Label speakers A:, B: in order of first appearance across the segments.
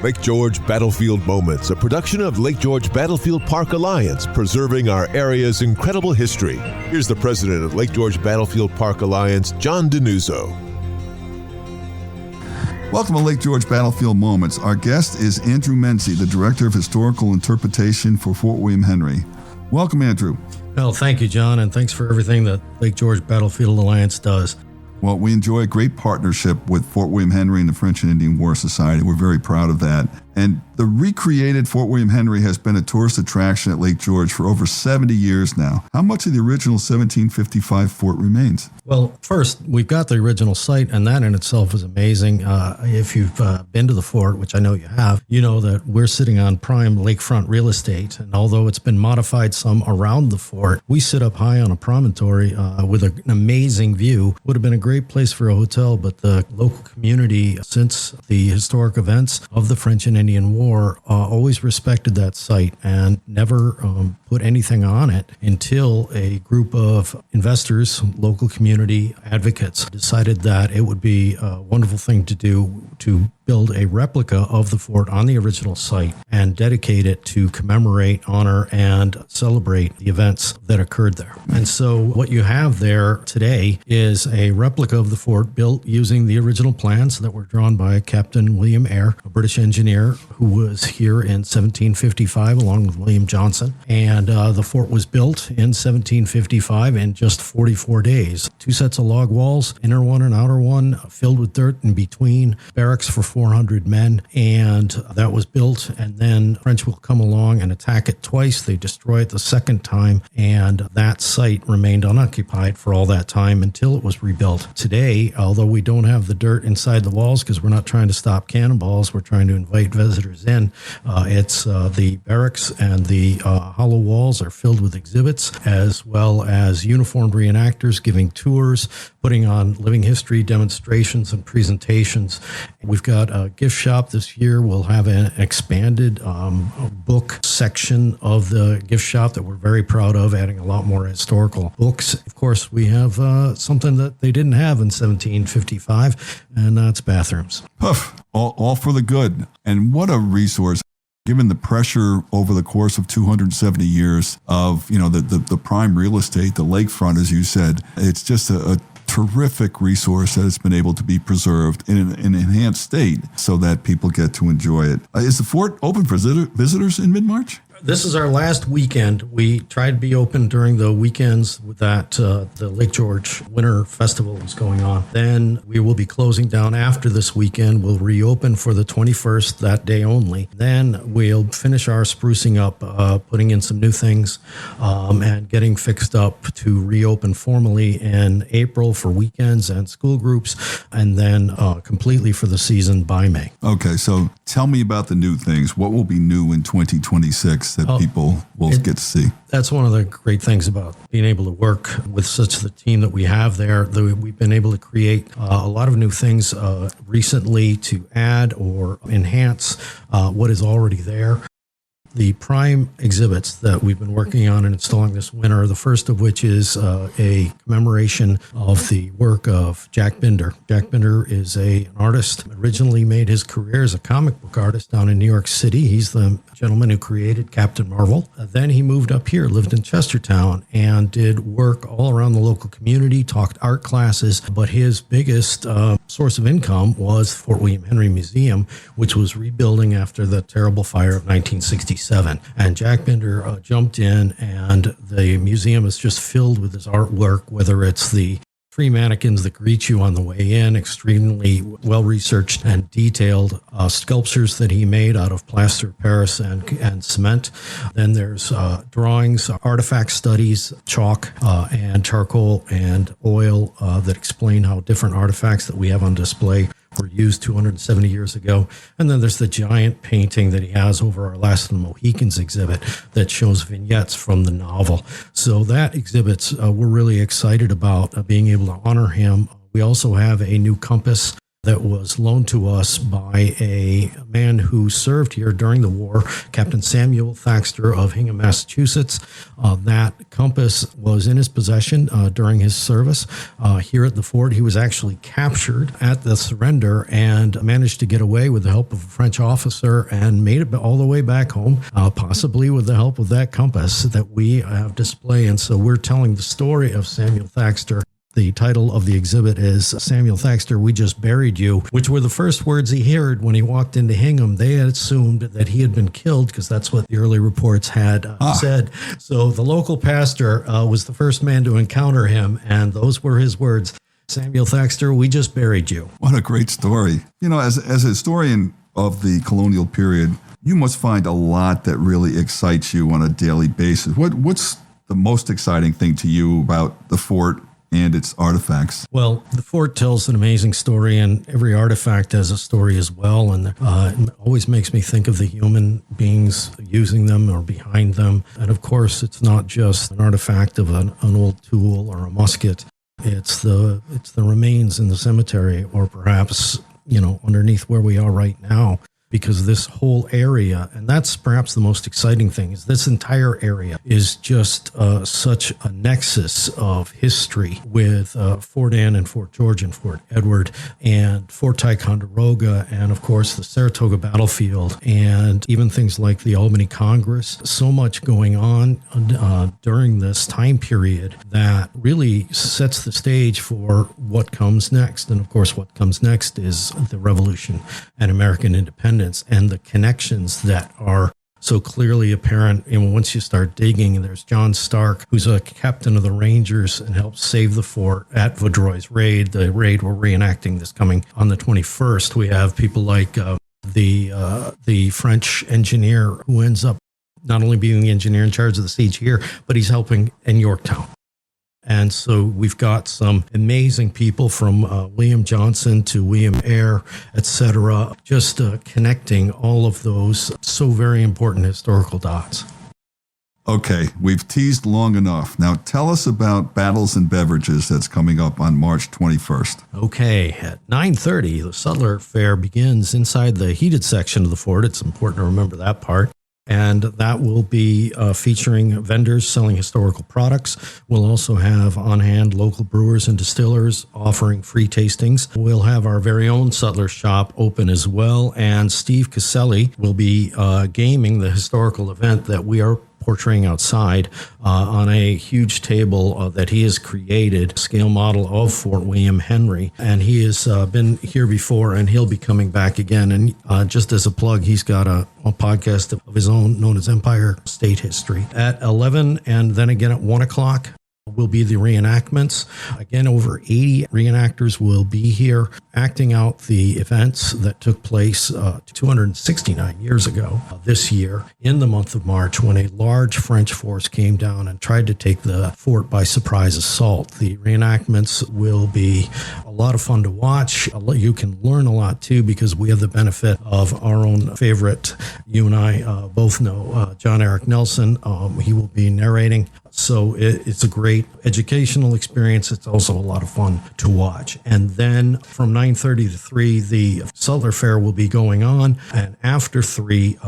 A: Lake George Battlefield Moments, a production of Lake George Battlefield Park Alliance, preserving our area's incredible history. Here's the president of Lake George Battlefield Park Alliance, John DeNuzzo.
B: Welcome to Lake George Battlefield Moments. Our guest is Andrew Menzie, the Director of Historical Interpretation for Fort William Henry. Welcome, Andrew.
C: Well, thank you, John, and thanks for everything that Lake George Battlefield Alliance does.
B: Well, we enjoy a great partnership with Fort William Henry and the French and Indian War Society. We're very proud of that. And the recreated Fort William Henry has been a tourist attraction at Lake George for over 70 years now. How much of the original 1755 fort remains?
C: Well, first, we've got the original site, and that in itself is amazing. If you've been to the fort, which I know you have, you know that we're sitting on prime lakefront real estate. And although it's been modified some around the fort, we sit up high on a promontory with an amazing view. Would have been a great place for a hotel, but the local community, since the historic events of the French and Indian War, always respected that site and never put anything on it until a group of investors, local community advocates, decided that it would be a wonderful thing to do to build a replica of the fort on the original site and dedicate it to commemorate, honor, and celebrate the events that occurred there. And so what you have there today is a replica of the fort built using the original plans that were drawn by Captain William Eyre, a British engineer who was here in 1755 along with William Johnson. And the fort was built in 1755 in just 44 days. 2 sets of log walls, inner one and outer one, filled with dirt in between, barracks for 400 men, and that was built. And then French will come along and attack it twice. They destroy it the second time, and that site remained unoccupied for all that time until it was rebuilt. Today, although we don't have the dirt inside the walls because we're not trying to stop cannonballs, we're trying to invite visitors in. It's the barracks and the hollow walls are filled with exhibits, as well as uniformed reenactors giving tours, putting on living history demonstrations and presentations. We've got a gift shop this year. We'll have an expanded book section of the gift shop that we're very proud of, adding a lot more historical books. Of course, we have something that they didn't have in 1755, and that's bathrooms.
B: All for the good. And what a resource. Given the pressure over the course of 270 years of, the prime real estate, the lakefront, as you said, it's just a terrific resource that has been able to be preserved in an enhanced state so that people get to enjoy it. Is the fort open for visitors in mid-March?
C: This is our last weekend. We tried to be open during the weekends that the Lake George Winter Festival was going on. Then we will be closing down after this weekend. We'll reopen for the 21st, that day only. Then we'll finish our sprucing up, putting in some new things, and getting fixed up to reopen formally in April for weekends and school groups, and then completely for the season by May.
B: Okay, so tell me about the new things. What will be new in 2026? That people will get to see?
C: That's one of the great things about being able to work with such the team that we have there. We've been able to create a lot of new things recently to add or enhance what is already there. The prime exhibits that we've been working on and installing this winter, the first of which is a commemoration of the work of Jack Binder. Jack Binder is an artist, originally made his career as a comic book artist down in New York City. He's the gentleman who created Captain Marvel. Then he moved up here, lived in Chestertown, and did work all around the local community, taught art classes, but his biggest source of income was Fort William Henry Museum, which was rebuilding after the terrible fire of 1967. And Jack Binder jumped in, and the museum is just filled with his artwork, whether it's the 3 mannequins that greet you on the way in, extremely well-researched and detailed sculptures that he made out of plaster of Paris and cement. Then there's drawings, artifact studies, chalk and charcoal and oil that explain how different artifacts that we have on display were used 270 years ago. And then there's the giant painting that he has over our Last of the Mohicans exhibit that shows vignettes from the novel. So that exhibit's we're really excited about being able to honor him. We also have a new compass that was loaned to us by a man who served here during the war, Captain Samuel Thaxter of Hingham, Massachusetts. That compass was in his possession during his service here at the fort. He was actually captured at the surrender and managed to get away with the help of a French officer and made it all the way back home, possibly with the help of that compass that we have displayed. And so we're telling the story of Samuel Thaxter. The title of the exhibit is Samuel Thaxter, We Just Buried You, which were the first words he heard when he walked into Hingham. They had assumed that he had been killed because that's what the early reports had said. So the local pastor was the first man to encounter him, and those were his words. Samuel Thaxter, we just buried you.
B: What a great story. You know, as a historian of the colonial period, you must find a lot that really excites you on a daily basis. What's the most exciting thing to you about the fort and its artifacts?
C: Well, the fort tells an amazing story, and every artifact has a story as well. And it always makes me think of the human beings using them or behind them. And of course, it's not just an artifact of an old tool or a musket. It's the remains in the cemetery, or perhaps, underneath where we are right now. Because this whole area, and that's perhaps the most exciting thing, is this entire area is just such a nexus of history with Fort Anne and Fort George and Fort Edward and Fort Ticonderoga and, of course, the Saratoga battlefield and even things like the Albany Congress. So much going on during this time period that really sets the stage for what comes next. And, of course, what comes next is the Revolution and American independence. And the connections that are so clearly apparent. And once you start digging, there's John Stark, who's a captain of the Rangers and helped save the fort at Vaudreuil's raid. The raid we're reenacting this coming on the 21st. We have people like the French engineer who ends up not only being the engineer in charge of the siege here, but he's helping in Yorktown. And so we've got some amazing people from William Johnson to William Eyre, etc., just connecting all of those so very important historical dots.
B: Okay, we've teased long enough. Now tell us about Battles and Beverages that's coming up on March 21st.
C: Okay, at 9:30, the Sutler Fair begins inside the heated section of the fort. It's important to remember that part. And that will be featuring vendors selling historical products. We'll also have on hand local brewers and distillers offering free tastings. We'll have our very own Sutler shop open as well. And Steve Caselli will be gaming the historical event that we are portraying outside on a huge table that he has created, scale model of Fort William Henry. And he has been here before, and he'll be coming back again. And just as a plug, he's got a podcast of his own known as Empire State History. At 11 and then again at 1 o'clock, will be the reenactments. Again, over 80 reenactors will be here acting out the events that took place 269 years ago this year in the month of March, when a large French force came down and tried to take the fort by surprise assault. The reenactments will be a lot of fun to watch. You can learn a lot too, because we have the benefit of our own favorite, you and I both know, John Eric Nelson. He will be narrating. So it's a great educational experience. It's also a lot of fun to watch. And then from 9:30 to 3, the Sutler Fair will be going on. And after 3,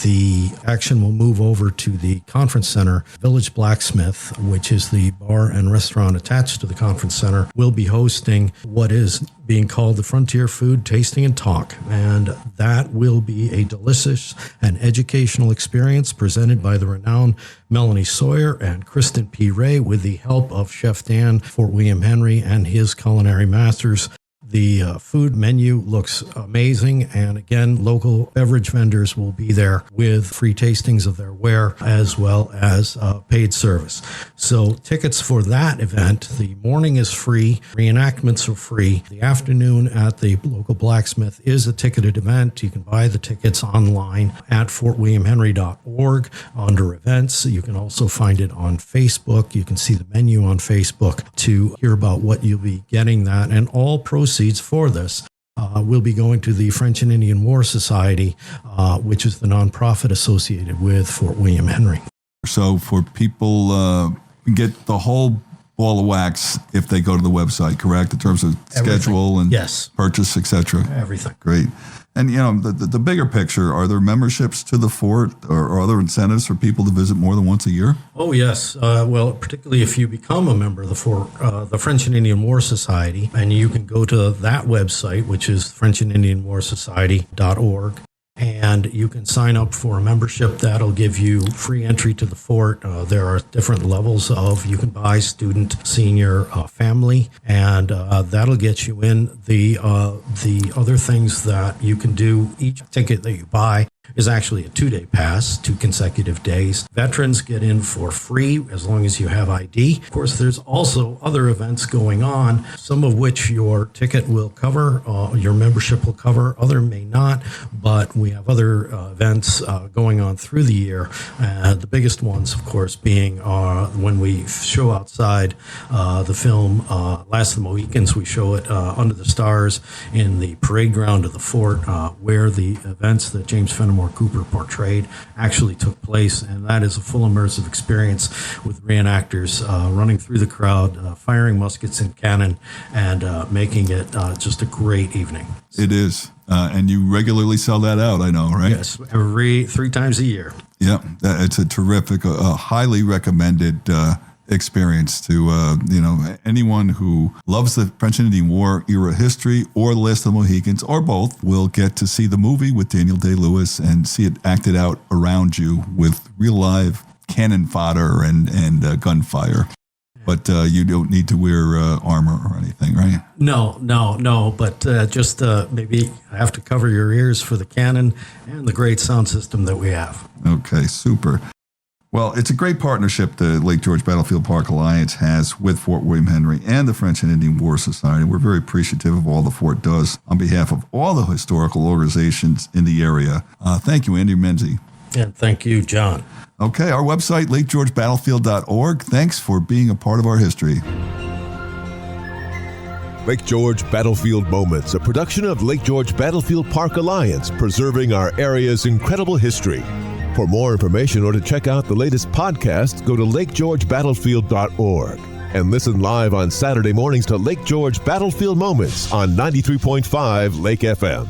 C: the action will move over to the conference center. Village Blacksmith, which is the bar and restaurant attached to the conference center, will be hosting what is being called the Frontier Food Tasting and Talk. And that will be a delicious and educational experience presented by the renowned Melanie Sawyer and Kristen P. Ray with the help of Chef Dan, Fort William Henry, and his culinary masters. The food menu looks amazing. And again, local beverage vendors will be there with free tastings of their ware as well as paid service. So tickets for that event, the morning is free, reenactments are free. The afternoon at the local blacksmith is a ticketed event. You can buy the tickets online at fortwilliamhenry.org under events. You can also find it on Facebook. You can see the menu on Facebook to hear about what you'll be getting that. And all proceeds for this will be going to the French and Indian War Society, which is the nonprofit associated with Fort William Henry.
B: So for people, get the whole ball of wax if they go to the website, correct? In terms of
C: Everything.
B: schedule and
C: Yes.
B: purchase, etc.
C: Everything.
B: Great. And, the bigger picture, are there memberships to the fort or other incentives for people to visit more than once a year?
C: Oh, yes. Well, particularly if you become a member of the French and Indian War Society, and you can go to that website, which is FrenchAndIndianWarSociety.org. And you can sign up for a membership that'll give you free entry to the fort. There are different levels you can buy student, senior, family, and that'll get you in. The other things that you can do, each ticket that you buy is actually a 2-day pass, 2 consecutive days. Veterans get in for free as long as you have ID. Of course, there's also other events going on, some of which your ticket will cover, your membership will cover, other may not, but we have other events going on through the year. The biggest ones, of course, being when we show outside the film Last of the Mohicans. We show it under the stars in the parade ground of the fort, where the events that James Fenimore Cooper portrayed actually took place, and that is a full immersive experience with reenactors running through the crowd, firing muskets and cannon, and making it just a great evening.
B: It is. And you regularly sell that out, I know, right?
C: Yes, 3 times a year.
B: Yeah, it's a terrific, highly recommended experience to anyone who loves the French and Indian War era history or the Last of the Mohicans or both will get to see the movie with Daniel Day-Lewis and see it acted out around you with real live cannon fodder and gunfire. But you don't need to wear armor or anything, right?
C: No. But just maybe have to cover your ears for the cannon and the great sound system that we have.
B: Okay, super. Well, it's a great partnership the Lake George Battlefield Park Alliance has with Fort William Henry and the French and Indian War Society. We're very appreciative of all the fort does on behalf of all the historical organizations in the area. Thank you, Andy Menzie.
C: And thank you, John.
B: Okay, our website, lakegeorgebattlefield.org. Thanks for being a part of our history.
A: Lake George Battlefield Moments, a production of Lake George Battlefield Park Alliance, preserving our area's incredible history. For more information or to check out the latest podcast, go to lakegeorgebattlefield.org and listen live on Saturday mornings to Lake George Battlefield Moments on 93.5 Lake FM.